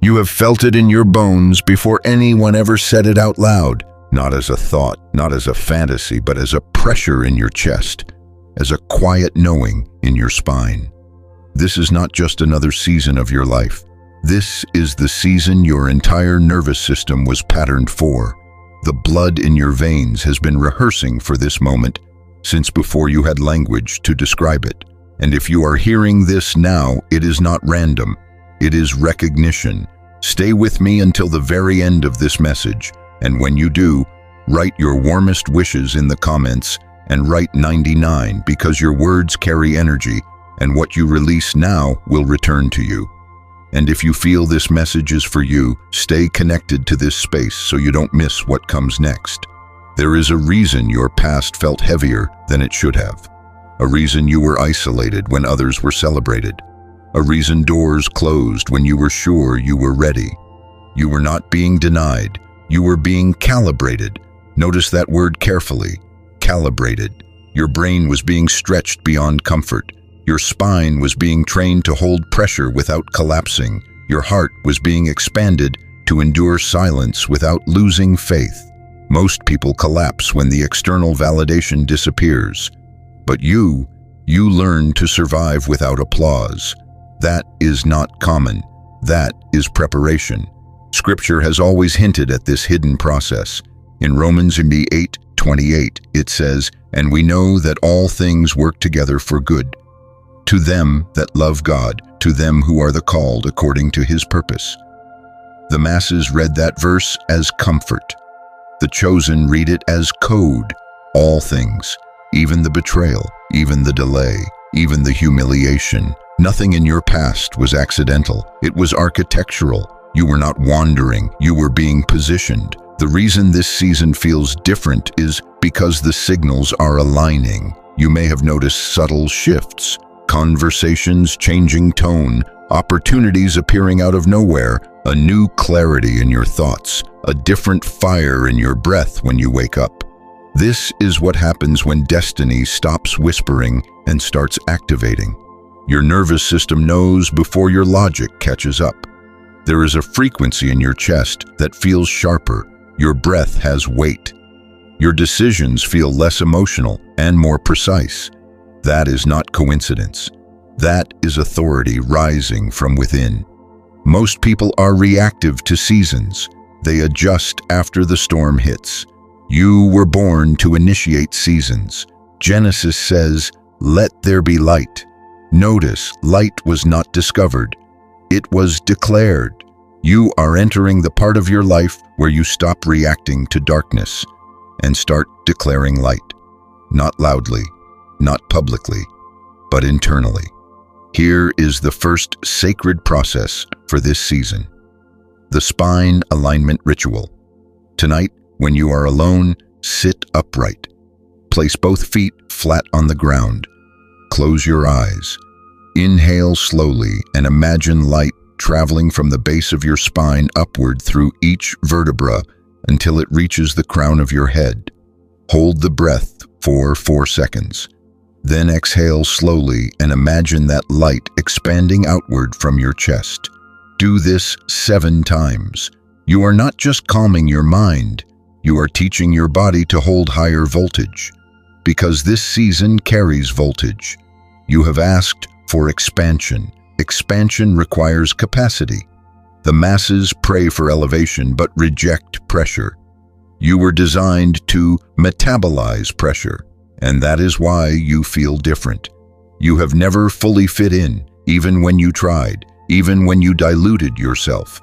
You have felt it in your bones before anyone ever said it out loud, not as a thought, not as a fantasy, but as a pressure in your chest, as a quiet knowing in your spine. This is not just another season of your life. This is the season your entire nervous system was patterned for. The blood in your veins has been rehearsing for this moment since before you had language to describe it. And if you are hearing this now, it is not random. It is recognition. Stay with me until the very end of this message, and when you do, write your warmest wishes in the comments and write 99 because your words carry energy, and what you release now will return to you. And if you feel this message is for you, stay connected to this space so you don't miss what comes next. There is a reason your past felt heavier than it should have. A reason you were isolated when others were celebrated. A reason doors closed when you were sure you were ready. You were not being denied. You were being calibrated. Notice that word carefully. Calibrated. Your brain was being stretched beyond comfort. Your spine was being trained to hold pressure without collapsing. Your heart was being expanded to endure silence without losing faith. Most people collapse when the external validation disappears. But you learn to survive without applause. That is not common. That is preparation. Scripture has always hinted at this hidden process. In Romans 8:28, it says, "And we know that all things work together for good, to them that love God, to them who are the called according to his purpose." The masses read that verse as comfort. The chosen read it as code. All things, even the betrayal, even the delay, even the humiliation. Nothing in your past was accidental. It was architectural. You were not wandering. You were being positioned. The reason this season feels different is because the signals are aligning. You may have noticed subtle shifts. Conversations changing tone, opportunities appearing out of nowhere, a new clarity in your thoughts, a different fire in your breath when you wake up. This is what happens when destiny stops whispering and starts activating. Your nervous system knows before your logic catches up. There is a frequency in your chest that feels sharper. Your breath has weight. Your decisions feel less emotional and more precise. That is not coincidence. That is authority rising from within. Most people are reactive to seasons. They adjust after the storm hits. You were born to initiate seasons. Genesis says, "Let there be light." Notice, light was not discovered. It was declared. You are entering the part of your life where you stop reacting to darkness and start declaring light. Not loudly, not publicly, but internally. Here is the first sacred process for this season. The spine alignment ritual. Tonight, when you are alone, sit upright. Place both feet flat on the ground. Close your eyes. Inhale slowly and imagine light traveling from the base of your spine upward through each vertebra until it reaches the crown of your head. Hold the breath for 4 seconds. Then exhale slowly and imagine that light expanding outward from your chest. Do this 7 times. You are not just calming your mind, you are teaching your body to hold higher voltage. Because this season carries voltage. You have asked for expansion. Expansion requires capacity. The masses pray for elevation but reject pressure. You were designed to metabolize pressure, and that is why you feel different. You have never fully fit in, even when you tried, even when you diluted yourself.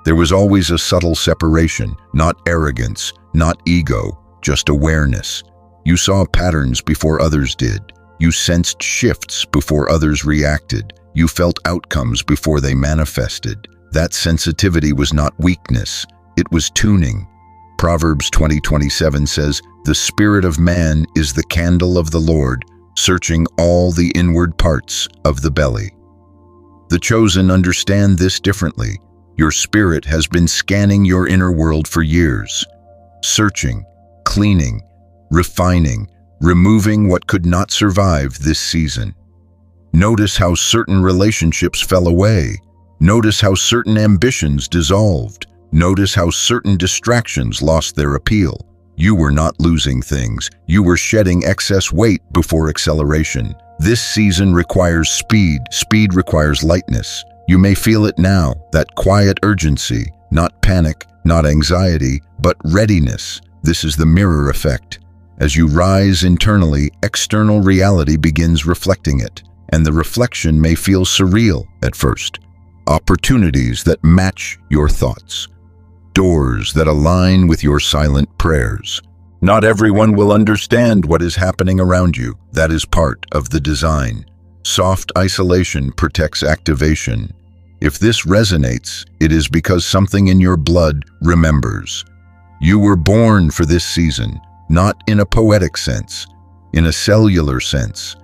There was always a subtle separation, not arrogance, not ego, just awareness. You saw patterns before others did. You sensed shifts before others reacted. You felt outcomes before they manifested. That sensitivity was not weakness, it was tuning. Proverbs 20:27 says, "The spirit of man is the candle of the Lord, searching all the inward parts of the belly." The chosen understand this differently. Your spirit has been scanning your inner world for years, searching, cleaning, refining, removing what could not survive this season. Notice how certain relationships fell away, Notice how certain ambitions dissolved. Notice how certain distractions lost their appeal. You were not losing things. You were shedding excess weight before acceleration. This season requires speed. Speed requires lightness. You may feel it now, that quiet urgency, not panic, not anxiety, but readiness. This is the mirror effect. As you rise internally, external reality begins reflecting it, and the reflection may feel surreal at first. Opportunities that match your thoughts. Doors that align with your silent prayers. Not everyone will understand what is happening around you. That is part of the design. Soft isolation protects activation. If this resonates, it is because something in your blood remembers. You were born for this season, not in a poetic sense, in a cellular sense.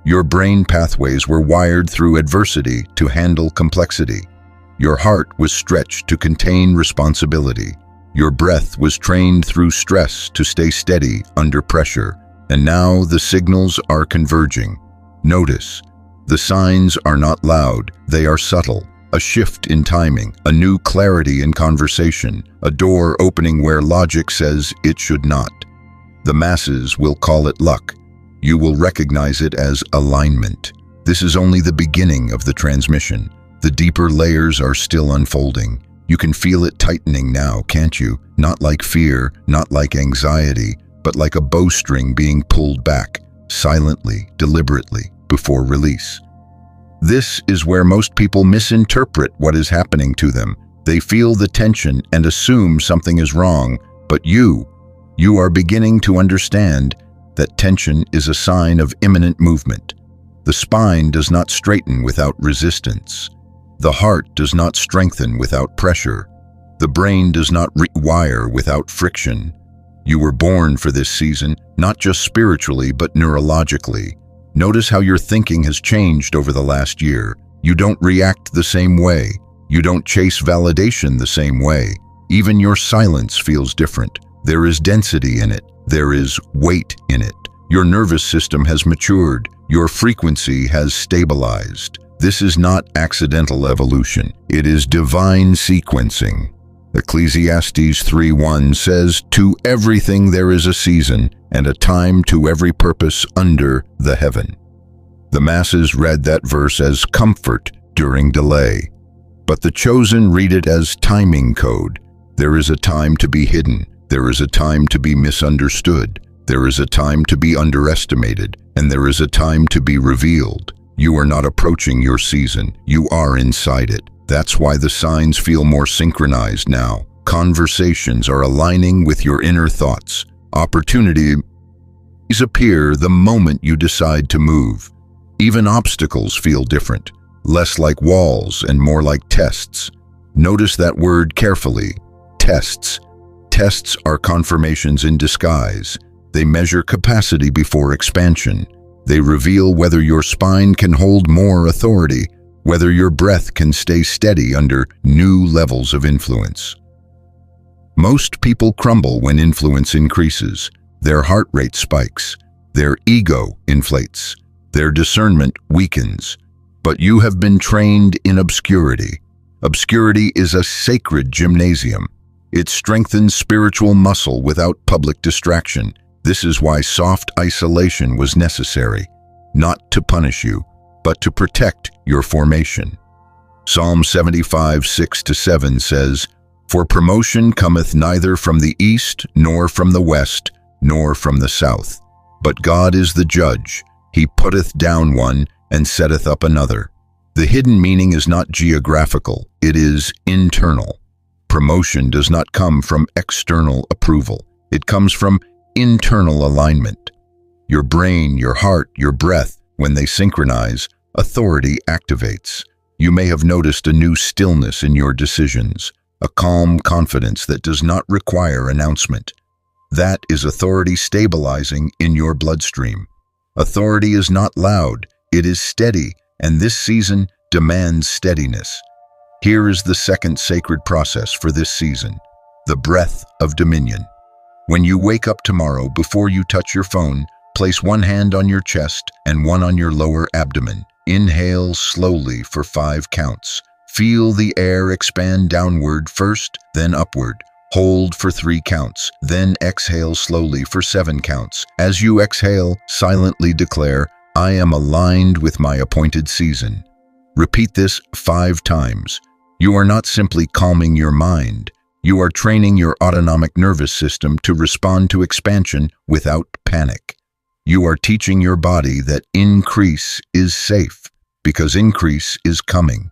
Your brain pathways were wired through adversity to handle complexity. Your heart was stretched to contain responsibility. Your breath was trained through stress to stay steady under pressure. And now the signals are converging. Notice, the signs are not loud, they are subtle. A shift in timing, a new clarity in conversation, a door opening where logic says it should not. The masses will call it luck. You will recognize it as alignment. This is only the beginning of the transmission. The deeper layers are still unfolding. You can feel it tightening now, can't you? Not like fear, not like anxiety, but like a bowstring being pulled back, silently, deliberately, before release. This is where most people misinterpret what is happening to them. They feel the tension and assume something is wrong, but you are beginning to understand that tension is a sign of imminent movement. The spine does not straighten without resistance. The heart does not strengthen without pressure. The brain does not rewire without friction. You were born for this season, not just spiritually, but neurologically. Notice how your thinking has changed over the last year. You don't react the same way. You don't chase validation the same way. Even your silence feels different. There is density in it. There is weight in it. Your nervous system has matured. Your frequency has stabilized. This is not accidental evolution. It is divine sequencing. Ecclesiastes 3:1 says, "To everything there is a season, and a time to every purpose under the heaven." The masses read that verse as comfort during delay, but the chosen read it as timing code. There is a time to be hidden. There is a time to be misunderstood. There is a time to be underestimated, and there is a time to be revealed. You are not approaching your season. You are inside it. That's why the signs feel more synchronized now. Conversations are aligning with your inner thoughts. Opportunities appear the moment you decide to move. Even obstacles feel different, less like walls and more like tests. Notice that word carefully. Tests. Tests are confirmations in disguise. They measure capacity before expansion. They reveal whether your spine can hold more authority, whether your breath can stay steady under new levels of influence. Most people crumble when influence increases. Their heart rate spikes. Their ego inflates. Their discernment weakens. But you have been trained in obscurity. Obscurity is a sacred gymnasium. It strengthens spiritual muscle without public distraction. This is why soft isolation was necessary, not to punish you, but to protect your formation. Psalm 75:6-7 says, "For promotion cometh neither from the east, nor from the west, nor from the south. But God is the judge. He putteth down one, and setteth up another." The hidden meaning is not geographical, it is internal. Promotion does not come from external approval. It comes from internal alignment. Your brain, your heart, your breath, when they synchronize, authority activates. You may have noticed a new stillness in your decisions, a calm confidence that does not require announcement. That is authority stabilizing in your bloodstream. Authority is not loud, it is steady, and this season demands steadiness. Here is the second sacred process for this season, the breath of dominion. When you wake up tomorrow, before you touch your phone, place one hand on your chest and one on your lower abdomen. Inhale slowly for 5 counts. Feel the air expand downward first, then upward. Hold for 3 counts, then exhale slowly for 7 counts. As you exhale, silently declare, "I am aligned with my appointed season." Repeat this 5 times. You are not simply calming your mind. You are training your autonomic nervous system to respond to expansion without panic. You are teaching your body that increase is safe, because increase is coming.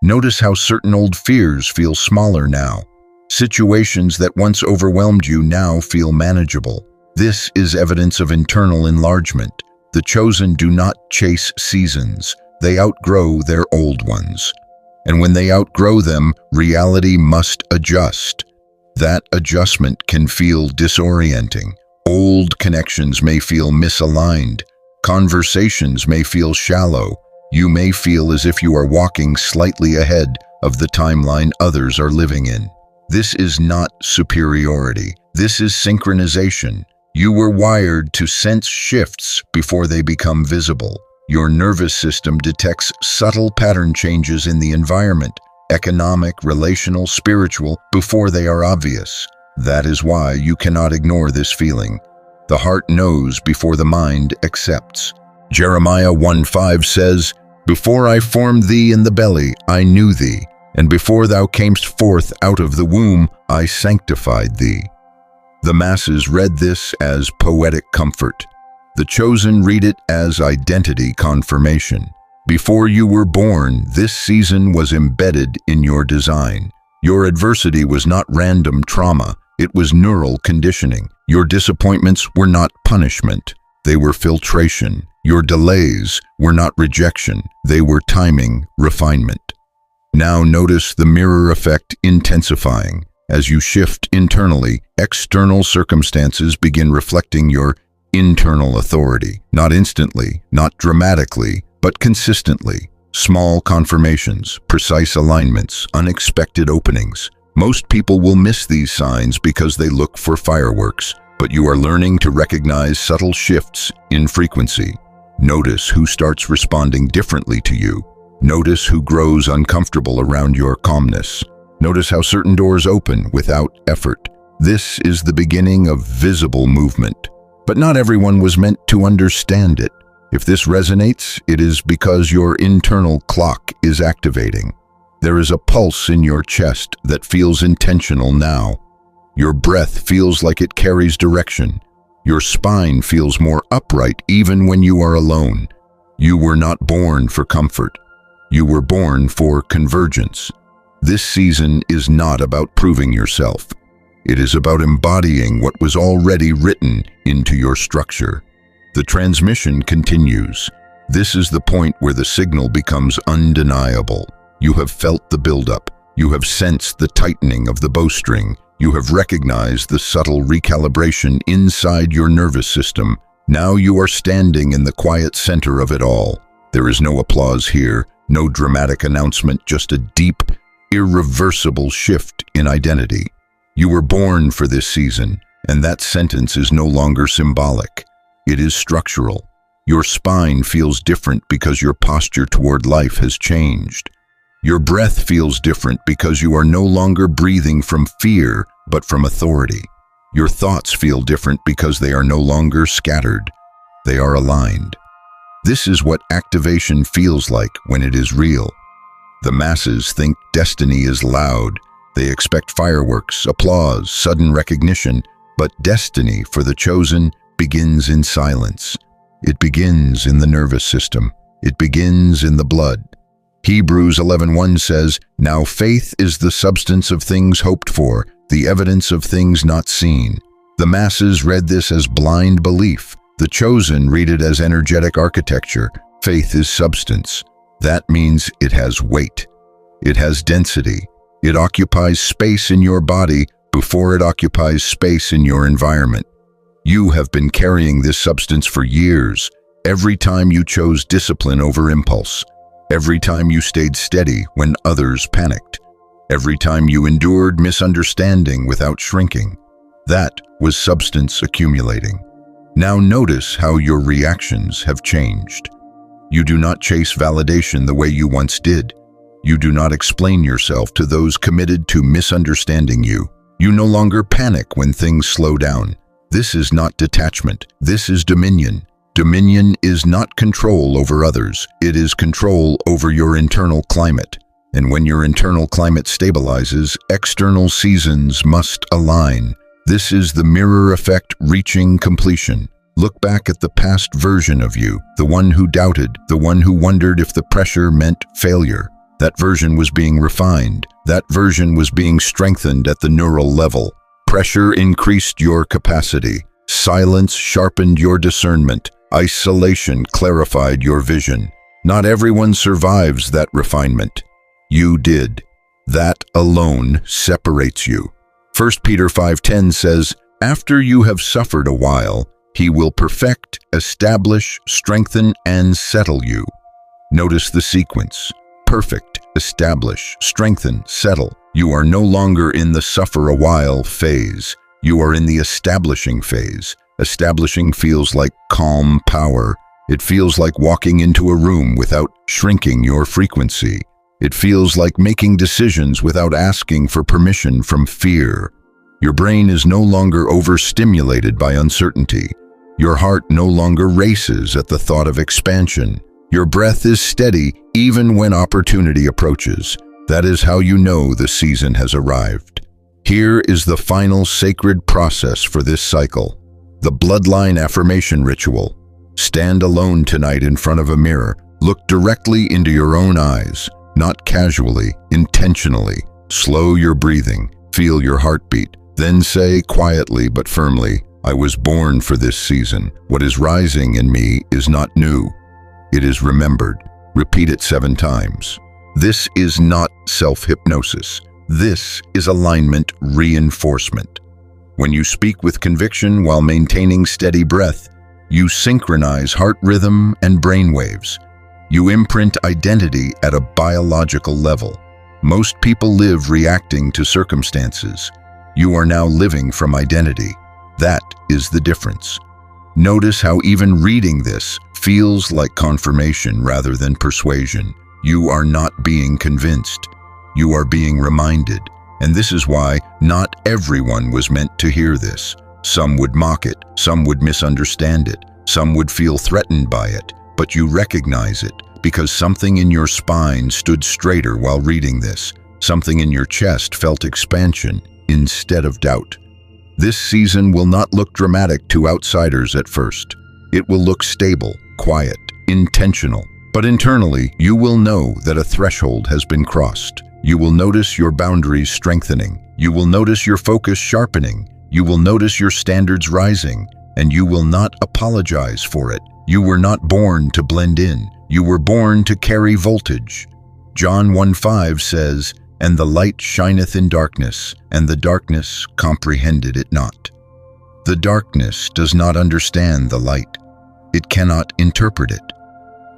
Notice how certain old fears feel smaller now. Situations that once overwhelmed you now feel manageable. This is evidence of internal enlargement. The chosen do not chase seasons. They outgrow their old ones. And when they outgrow them, reality must adjust. That adjustment can feel disorienting. Old connections may feel misaligned. Conversations may feel shallow. You may feel as if you are walking slightly ahead of the timeline others are living in. This is not superiority. This is synchronization. You were wired to sense shifts before they become visible. Your nervous system detects subtle pattern changes in the environment, economic, relational, spiritual, before they are obvious. That is why you cannot ignore this feeling. The heart knows before the mind accepts. Jeremiah 1:5 says, "Before I formed thee in the belly, I knew thee, and before thou camest forth out of the womb, I sanctified thee." The masses read this as poetic comfort. The chosen read it as identity confirmation. Before you were born, this season was embedded in your design. Your adversity was not random trauma, it was neural conditioning. Your disappointments were not punishment, they were filtration. Your delays were not rejection, they were timing, refinement. Now notice the mirror effect intensifying. As you shift internally, external circumstances begin reflecting your internal authority. Not instantly, not dramatically, but consistently. Small confirmations, precise alignments, unexpected openings. Most people will miss these signs because they look for fireworks, but you are learning to recognize subtle shifts in frequency. Notice who starts responding differently to you. Notice who grows uncomfortable around your calmness. Notice how certain doors open without effort. This is the beginning of visible movement. But not everyone was meant to understand it. If this resonates, it is because your internal clock is activating. There is a pulse in your chest that feels intentional now. Your breath feels like it carries direction. Your spine feels more upright even when you are alone. You were not born for comfort. You were born for convergence. This season is not about proving yourself. It is about embodying what was already written into your structure. The transmission continues. This is the point where the signal becomes undeniable. You have felt the buildup. You have sensed the tightening of the bowstring. You have recognized the subtle recalibration inside your nervous system. Now you are standing in the quiet center of it all. There is no applause here, no dramatic announcement, just a deep, irreversible shift in identity. You were born for this season, and that sentence is no longer symbolic. It is structural. Your spine feels different because your posture toward life has changed. Your breath feels different because you are no longer breathing from fear, but from authority. Your thoughts feel different because they are no longer scattered. They are aligned. This is what activation feels like when it is real. The masses think destiny is loud. They expect fireworks, applause, sudden recognition, but destiny for the chosen begins in silence. It begins in the nervous system. It begins in the blood. Hebrews 11:1 says, "Now faith is the substance of things hoped for, the evidence of things not seen." The masses read this as blind belief. The chosen read it as energetic architecture. Faith is substance. That means it has weight. It has density. It occupies space in your body before it occupies space in your environment. You have been carrying this substance for years, every time you chose discipline over impulse, every time you stayed steady when others panicked, every time you endured misunderstanding without shrinking. That was substance accumulating. Now notice how your reactions have changed. You do not chase validation the way you once did. You do not explain yourself to those committed to misunderstanding you. You no longer panic when things slow down. This is not detachment. This is dominion. Dominion is not control over others. It is control over your internal climate. And when your internal climate stabilizes, external seasons must align. This is the mirror effect reaching completion. Look back at the past version of you, the one who doubted, the one who wondered if the pressure meant failure. That version was being refined. That version was being strengthened at the neural level. Pressure increased your capacity. Silence sharpened your discernment. Isolation clarified your vision. Not everyone survives that refinement. You did. That alone separates you. 1 Peter 5:10 says, "After you have suffered a while, he will perfect, establish, strengthen, and settle you." Notice the sequence. Perfect, establish, strengthen, settle. You are no longer in the suffer a while phase. You are in the establishing phase. Establishing feels like calm power. It feels like walking into a room without shrinking your frequency. It feels like making decisions without asking for permission from fear. Your brain is no longer overstimulated by uncertainty. Your heart no longer races at the thought of expansion. Your breath is steady even when opportunity approaches. That is how you know the season has arrived. Here is the final sacred process for this cycle. The bloodline affirmation ritual. Stand alone tonight in front of a mirror. Look directly into your own eyes, not casually, intentionally. Slow your breathing. Feel your heartbeat. Then say quietly but firmly, "I was born for this season. What is rising in me is not new. It is remembered." Repeat it 7 times. This is not self-hypnosis. This is alignment reinforcement. When you speak with conviction while maintaining steady breath, you synchronize heart rhythm and brain waves. You imprint identity at a biological level. Most people live reacting to circumstances. You are now living from identity. That is the difference. Notice how even reading this feels like confirmation rather than persuasion. You are not being convinced. You are being reminded. And this is why not everyone was meant to hear this. Some would mock it. Some would misunderstand it. Some would feel threatened by it. But you recognize it because something in your spine stood straighter while reading this. Something in your chest felt expansion instead of doubt. This season will not look dramatic to outsiders at first. It will look stable, quiet, intentional. But internally, you will know that a threshold has been crossed. You will notice your boundaries strengthening. You will notice your focus sharpening. You will notice your standards rising. And you will not apologize for it. You were not born to blend in. You were born to carry voltage. John 1:5 says, "And the light shineth in darkness, and the darkness comprehended it not." The darkness does not understand the light. It cannot interpret it.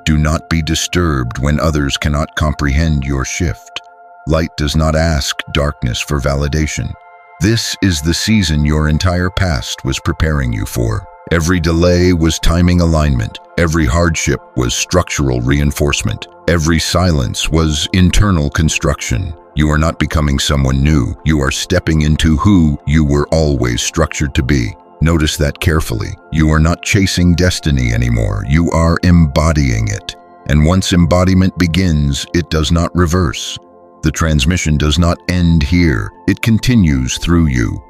Do not be disturbed when others cannot comprehend your shift. Light does not ask darkness for validation. This is the season your entire past was preparing you for. Every delay was timing alignment. Every hardship was structural reinforcement. Every silence was internal construction. You are not becoming someone new. You are stepping into who you were always structured to be. Notice that carefully. You are not chasing destiny anymore. You are embodying it. And once embodiment begins, it does not reverse. The transmission does not end here. It continues through you.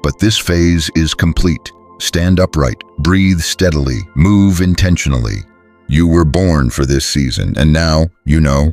But this phase is complete. Stand upright, breathe steadily, move intentionally. You were born for this season, and now, you know,